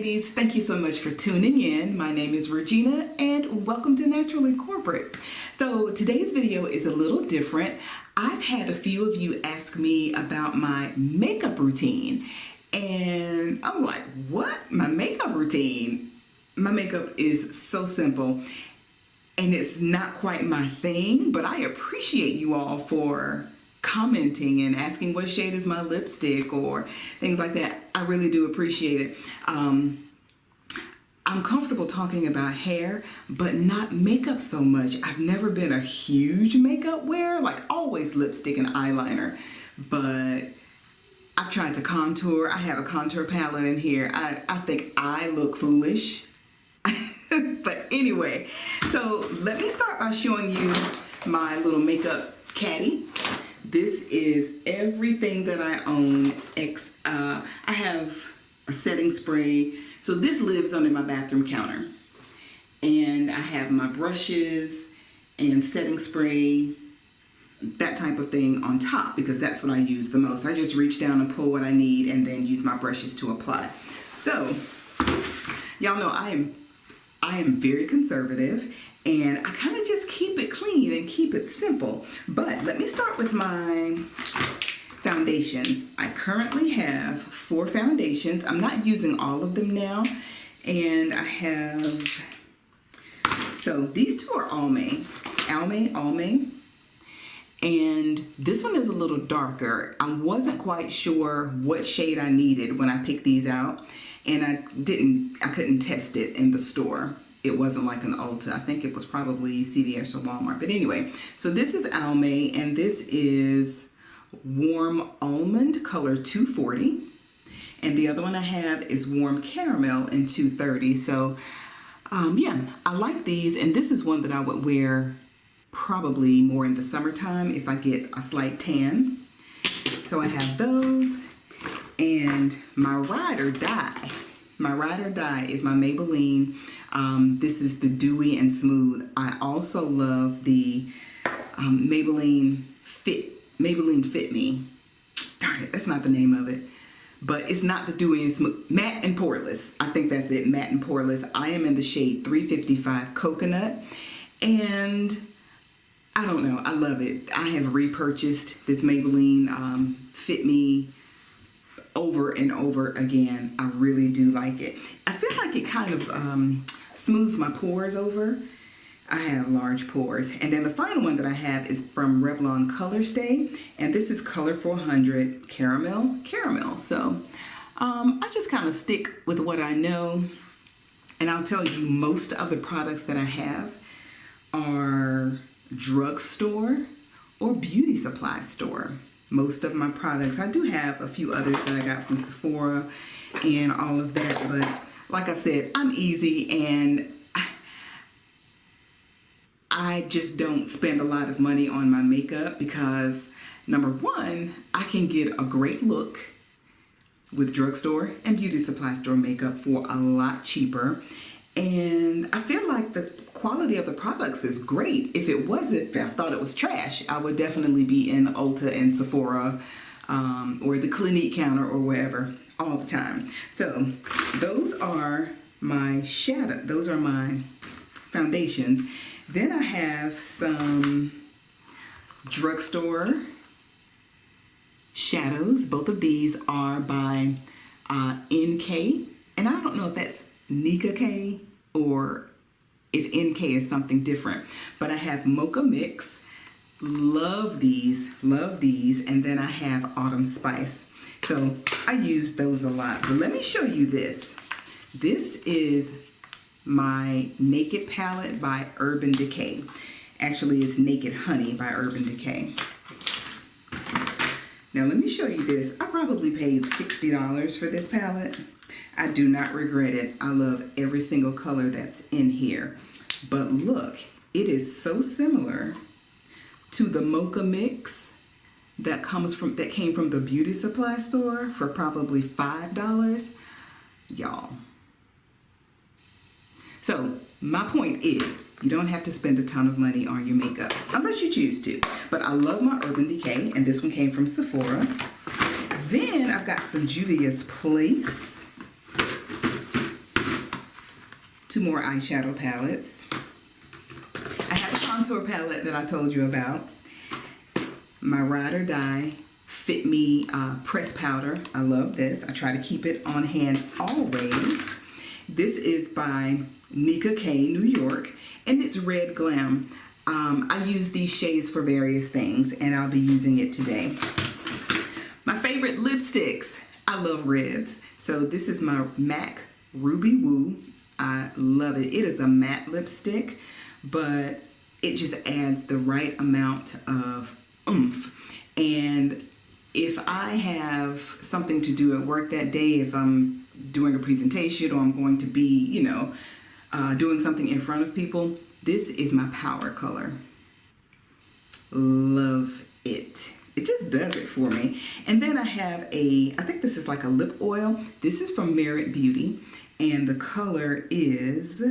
ladies, thank you so much for tuning in. My name is Regina and welcome to NaturallyCorporate. So today's video is a little different. I've had a few of you ask me about my makeup routine and I'm like, what? My makeup routine? My makeup is so simple and it's not quite my thing, but I appreciate you all for commenting and asking what shade is my lipstick or things like that. I really do appreciate it. I'm comfortable talking about hair, but not makeup so much. I've never been a huge makeup wearer, like always lipstick and eyeliner, but I've tried to contour. I have a contour palette in here. I think I look foolish. But anyway, so let me start by showing you my little makeup caddy. This is everything that I own. I have a setting spray. So this lives under my bathroom counter. And I have my brushes and setting spray, that type of thing on top because that's what I use the most. I just reach down and pull what I need and then use my brushes to apply. So y'all know I am very conservative and I kind of just keep it clean and keep it simple. But let me start with my foundations. I currently have 4 foundations. I'm not using all of them now. And I have, so these 2 are Almay. And this one is a little darker. I wasn't quite sure what shade I needed when I picked these out. And I couldn't test it in the store. It wasn't like an Ulta. I think it was probably CVS or Walmart. But anyway, so this is Almay and this is Warm Almond color 240. And the other one I have is Warm Caramel in 230. So yeah, I like these. And this is one that I would wear probably more in the summertime if I get a slight tan. So I have those. And my ride or die. My ride or die is my Maybelline. This is the Dewy and Smooth. I also love the Maybelline Fit Me. Darn it, that's not the name of it. But it's not the Dewy and Smooth. Matte and Poreless. I think that's it, Matte and Poreless. I am in the shade 355 Coconut. And I don't know, I love it. I have repurchased this Maybelline Fit Me over and over again. I really do like it. I feel like it kind of smooths my pores over. I have large pores. And then the final one that I have is from Revlon Colorstay. And this is Color 400 Caramel. So I just kind of stick with what I know. And I'll tell you, most of the products that I have are drugstore or beauty supply store. Most of my products. I do have a few others that I got from Sephora and all of that, but like I said, I'm easy and I just don't spend a lot of money on my makeup because number one, I can get a great look with drugstore and beauty supply store makeup for a lot cheaper. And I feel like the quality of the products is great. If it wasn't, if I thought it was trash, I would definitely be in Ulta and Sephora or the Clinique counter or wherever all the time. So those are my shadow. Those are my foundations. Then I have some drugstore shadows. Both of these are by NickaK. And I don't know if that's NickaK or if NK is something different, but I have Mocha Mix, love these, and then I have Autumn Spice. So I use those a lot, but let me show you this. This is my Naked palette by Urban Decay. Actually, it's Naked Honey by Urban Decay. Now let me show you this. I probably paid $60 for this palette. I do not regret it. I love every single color that's in here. But look, it is so similar to the Mocha Mix that came from the beauty supply store for probably $5. Y'all. So my point is, you don't have to spend a ton of money on your makeup unless you choose to. But I love my Urban Decay, and this one came from Sephora. Then I've got some Juvia's Place. 2 more eyeshadow palettes. I have a contour palette that I told you about. My Ride or Die Fit Me press powder. I love this. I try to keep it on hand always. This is by NickaK, New York, and it's Red Glam. I use these shades for various things, and I'll be using it today. My favorite lipsticks. I love reds. So this is my MAC Ruby Woo. I love it. It is a matte lipstick, but it just adds the right amount of oomph. And if I have something to do at work that day, if I'm doing a presentation or I'm going to be, you know, doing something in front of people, this is my power color. Love it. It just does it for me. And then I have I think this is like a lip oil. This is from Merit Beauty, and the color is,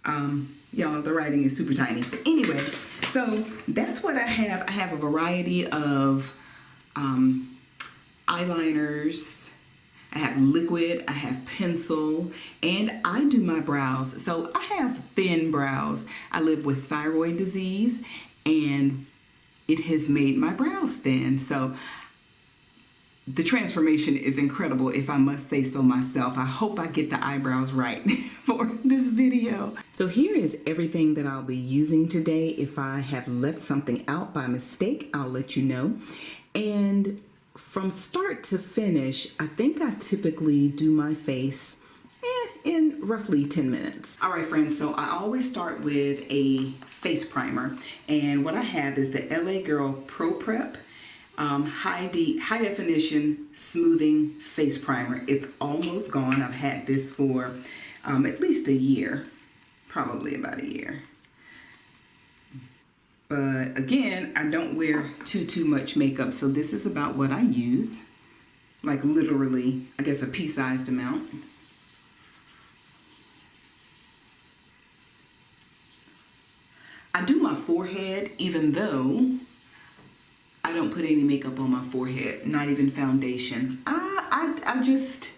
y'all, the writing is super tiny. But anyway, so that's what I have. I have a variety of eyeliners. I have liquid, I have pencil, and I do my brows. So I have thin brows. I live with thyroid disease, and it has made my brows thin. So the transformation is incredible, if I must say so myself. I hope I get the eyebrows right for this video. So here is everything that I'll be using today. If I have left something out by mistake, I'll let you know. And from start to finish, I think I typically do my face in roughly 10 minutes. All right, friends, so I always start with a face primer. And what I have is the LA Girl Pro.Prep high definition smoothing face primer. It's almost gone. I've had this for at least a year, probably about a year. But again, I don't wear too much makeup, so this is about what I use. Like literally, I guess a pea-sized amount. I do my forehead, even though I don't put any makeup on my forehead, not even foundation. I just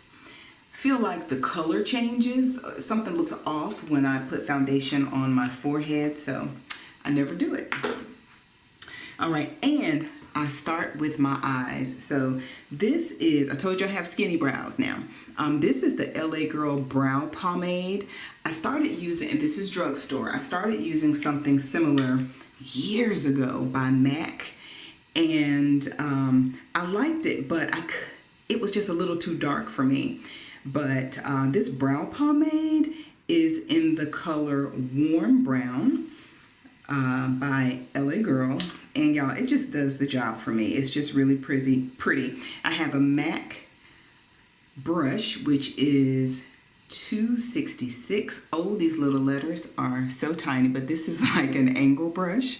feel like the color changes. Something looks off when I put foundation on my forehead, so I never do it. All right, and I start with my eyes. So this is, I told you I have skinny brows now. This is the LA Girl Brow Pomade. I started using, and this is drugstore. I started using something similar years ago by MAC, and I liked it, but it was just a little too dark for me. But this brow pomade is in the color Warm Brown by LA Girl, and y'all, it just does the job for me. It's just really pretty. I have a MAC brush, which is 266. Oh, these little letters are so tiny, but this is like an angle brush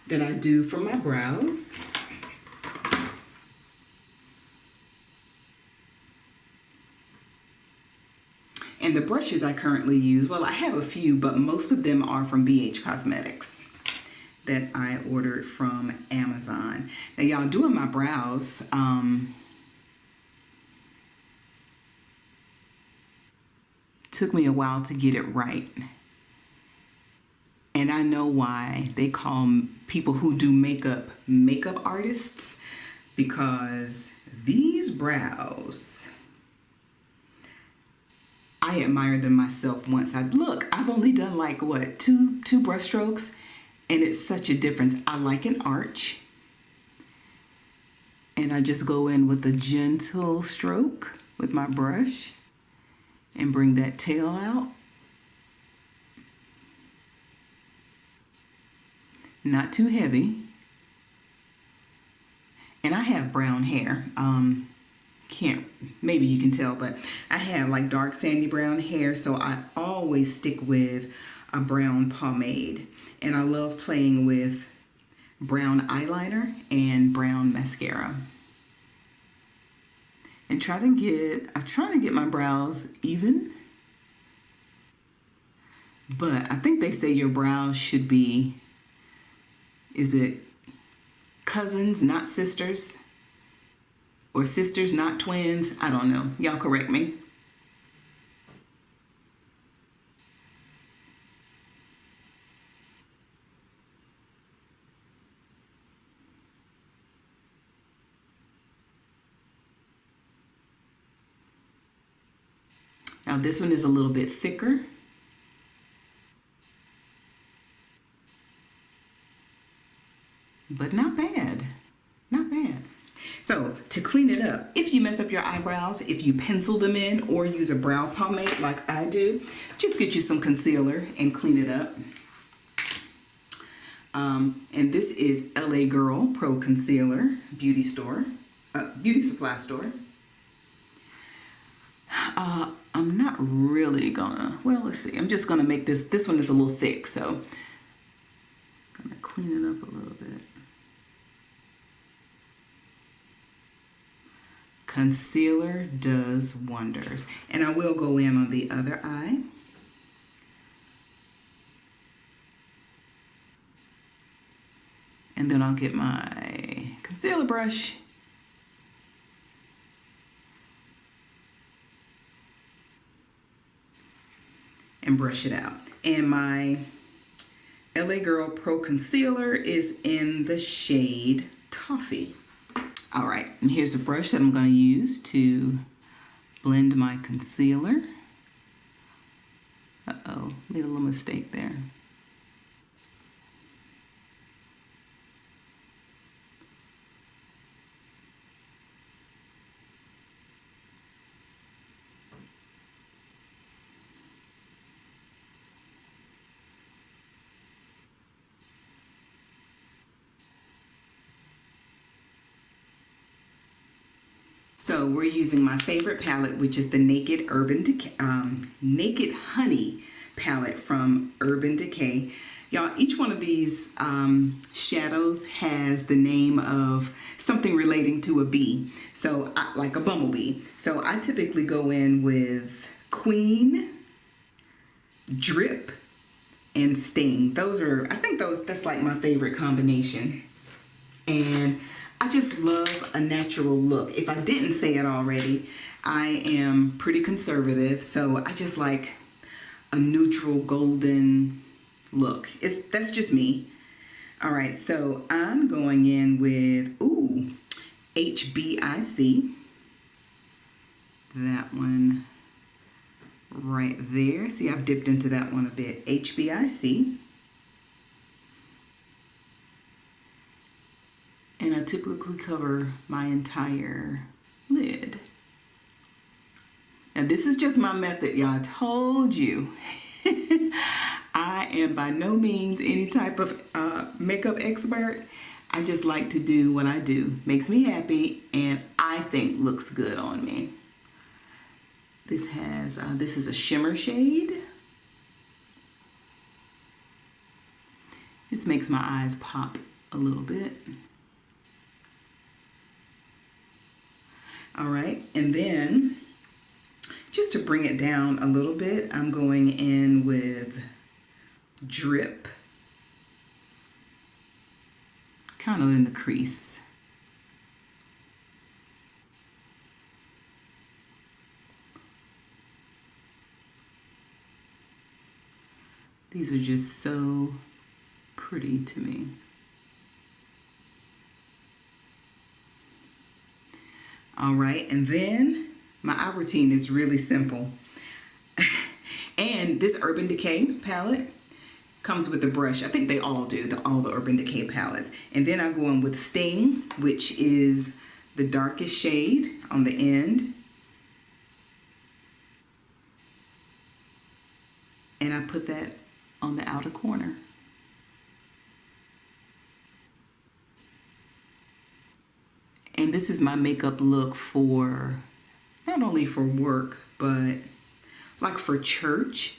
that I do for my brows. And the brushes I currently use, well, I have a few, but most of them are from BH Cosmetics that I ordered from Amazon. Now, y'all, doing my brows, took me a while to get it right. And I know why they call people who do makeup artists, because these brows, I admire them myself once. I've only done like, what, two brush strokes, and it's such a difference. I like an arch, and I just go in with a gentle stroke with my brush and bring that tail out. Not too heavy. And I have brown hair. Maybe you can tell, but I have like dark sandy brown hair, so I always stick with a brown pomade. And I love playing with brown eyeliner and brown mascara. And I'm trying to get my brows even. But I think they say your brows should be, is it cousins, not sisters? Or sisters, not twins? I don't know. Y'all correct me. Now this one is a little bit thicker. But not bad, not bad. So to clean it up, if you mess up your eyebrows, if you pencil them in or use a brow pomade like I do, just get you some concealer and clean it up. And this is LA Girl Pro Concealer beauty supply store. I'm not really gonna, well, let's see. I'm just gonna make this one is a little thick, so I'm gonna clean it up a little bit. Concealer does wonders. And I will go in on the other eye. And then I'll get my concealer brush. And brush it out. And my LA Girl Pro Concealer is in the shade Toffee. All right, and here's a brush that I'm going to use to blend my concealer. Uh-oh, made a little mistake there. So we're using my favorite palette, which is the Naked Honey palette from Urban Decay. Y'all, each one of these shadows has the name of something relating to a bee. So like a bumblebee. So I typically go in with Queen, Drip, and Sting. I think that's like my favorite combination. And I just love a natural look. If I didn't say it already, I am pretty conservative, so I just like a neutral golden look. That's just me. All right, so I'm going in with, HBIC. That one right there. See, I've dipped into that one a bit. HBIC. And I typically cover my entire lid. And this is just my method, y'all. I told you. I am by no means any type of makeup expert. I just like to do what I do. Makes me happy and I think looks good on me. This is a shimmer shade. This makes my eyes pop a little bit. All right, and then just to bring it down a little bit, I'm going in with Drip, kind of in the crease. These are just so pretty to me. All right, and then my eye routine is really simple. And this Urban Decay palette comes with a brush. I think they all do, all the Urban Decay palettes. And then I go in with Sting, which is the darkest shade on the end. And I put that on the outer corner. And this is my makeup look for, not only for work, but like for church.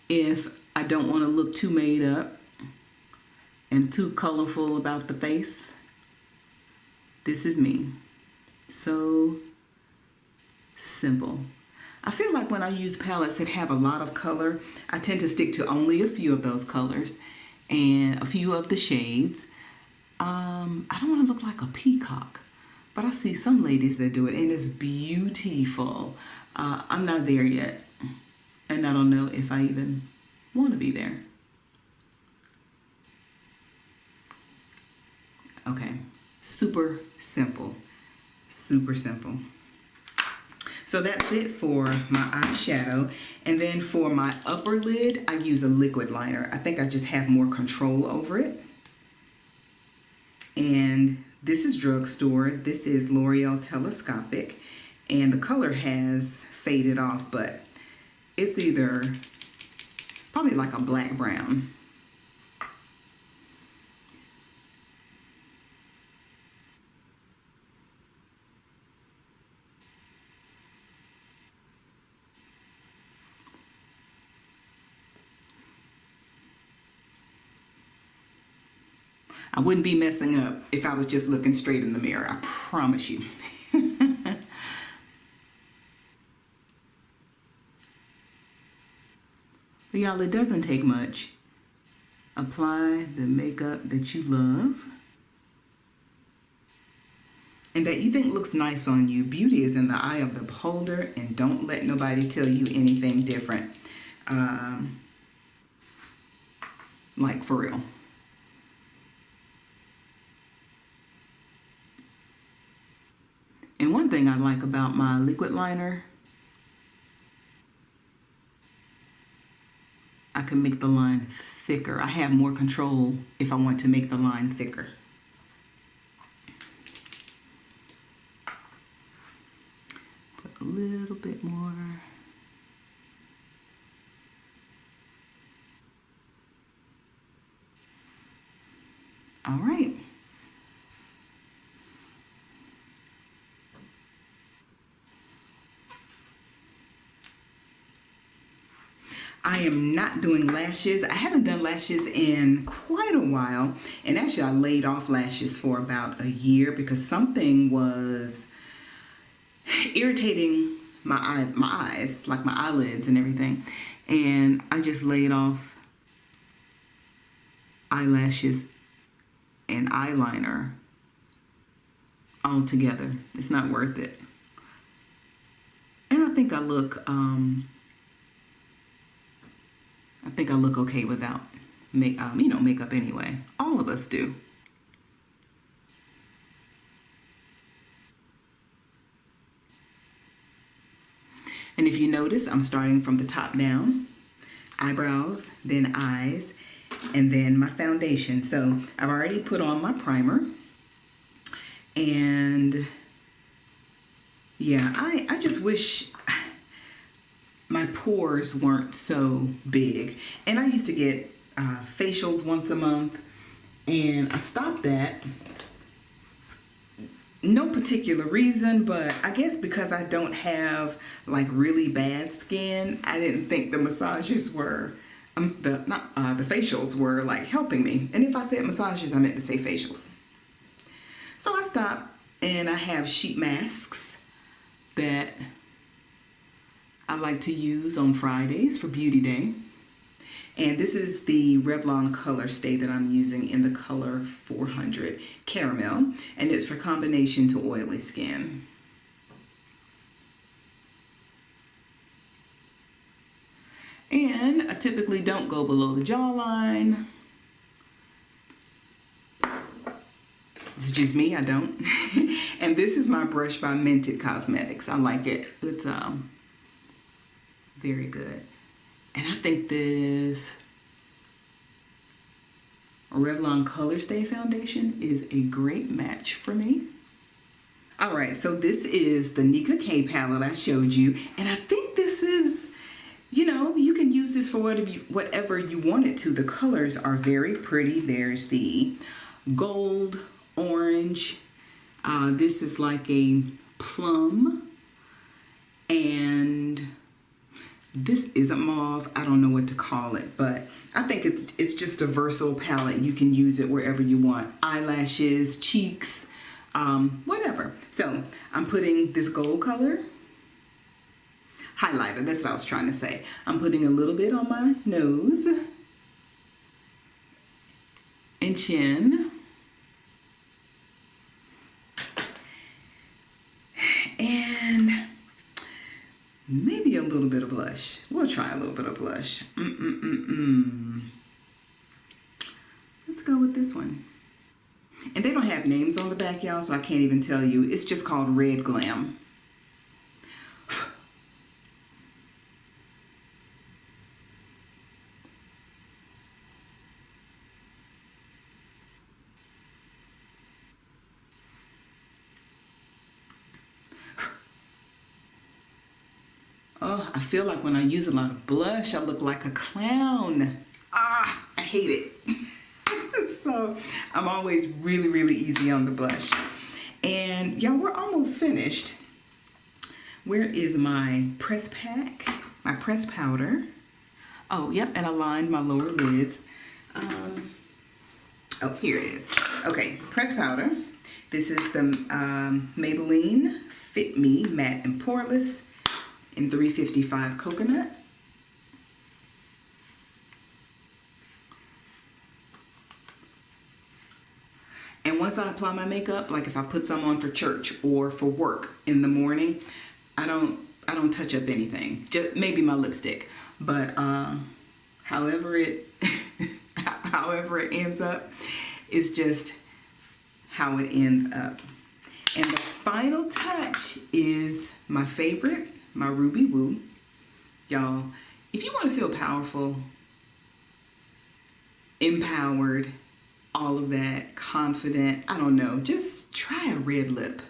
If I don't want to look too made up and too colorful about the face, this is me. So simple. I feel like when I use palettes that have a lot of color, I tend to stick to only a few of those colors and a few of the shades. I don't want to look like a peacock. But I see some ladies that do it, and it's beautiful. I'm not there yet, and I don't know if I even want to be there. Okay, super simple, super simple. So that's it for my eyeshadow. And then for my upper lid, I use a liquid liner. I think I just have more control over it. And this is drugstore. This is Loreal Telescopic. And the color has faded off, but it's either probably like a black brown. I wouldn't be messing up if I was just looking straight in the mirror, I promise you. But y'all, it doesn't take much. Apply the makeup that you love and that you think looks nice on you. Beauty is in the eye of the beholder, and don't let nobody tell you anything different. Like, for real. And one thing I like about my liquid liner, I can make the line thicker. I have more control if I want to make the line thicker. Put a little bit more. All right. I am not doing lashes. I haven't done lashes in quite a while. And actually I laid off lashes for about a year because something was irritating my eyes, like my eyelids and everything. And I just laid off eyelashes and eyeliner altogether. It's not worth it. And I think I look okay without makeup anyway. All of us do. And if you notice, I'm starting from the top down. Eyebrows, then eyes, and then my foundation. So I've already put on my primer. And yeah, I just wish my pores weren't so big. And I used to get facials once a month, and I stopped that. No particular reason, but I guess because I don't have like really bad skin, I didn't think the massages were, the facials were like helping me. And if I said massages, I meant to say facials. So I stopped, and I have sheet masks that I like to use on Fridays for Beauty Day. And this is the Revlon Colorstay that I'm using in the color 400 Caramel. And it's for combination to oily skin. And I typically don't go below the jawline. It's just me, I don't. And this is my brush by Mented Cosmetics. I like it. It's very good. And I think this Revlon Colorstay foundation is a great match for me. All right, so this is the NickaK palette I showed you. And I think this is, you can use this for whatever you want it to. The colors are very pretty. There's the gold, orange. This is like a plum. And this isn't mauve. I don't know what to call it, but I think it's just a versatile palette. You can use it wherever you want. Eyelashes, cheeks, whatever. So I'm putting this gold color highlighter. That's what I was trying to say. I'm putting a little bit on my nose and chin. And maybe a little bit of blush. We'll try a little bit of blush. Let's go with this one. And they don't have names on the back, y'all, so I can't even tell you. It's just called Red Glam. Oh, I feel like when I use a lot of blush, I look like a clown. I hate it. So I'm always really, really easy on the blush. And y'all, we're almost finished. Where is my press pack? My press powder. Oh, yep, and I lined my lower lids. Oh, here it is. Okay, press powder. This is the Maybelline Fit Me Matte and Poreless in 355 Coconut. And once I apply my makeup, like if I put some on for church or for work in the morning, I don't touch up anything. Just maybe my lipstick. But however it however it ends up is just how it ends up. And the final touch is my favorite, my Ruby Woo. Y'all, if you want to feel powerful, empowered, all of that, confident, I don't know, just try a red lip.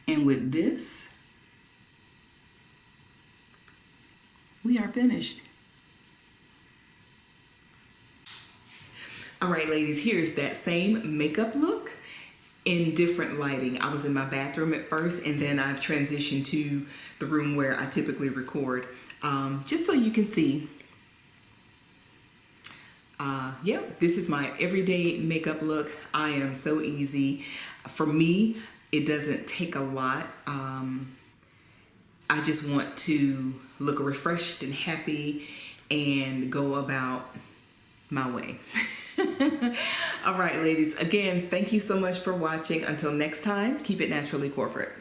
And with this, we are finished. All right, ladies, here's that same makeup look in different lighting. I was in my bathroom at first, and then I've transitioned to the room where I typically record, just so you can see. Yeah, this is my everyday makeup look. I am so easy. For me, it doesn't take a lot. I just want to look refreshed and happy and go about my way. All right, ladies, again, thank you so much for watching. Until next time, keep it naturally corporate.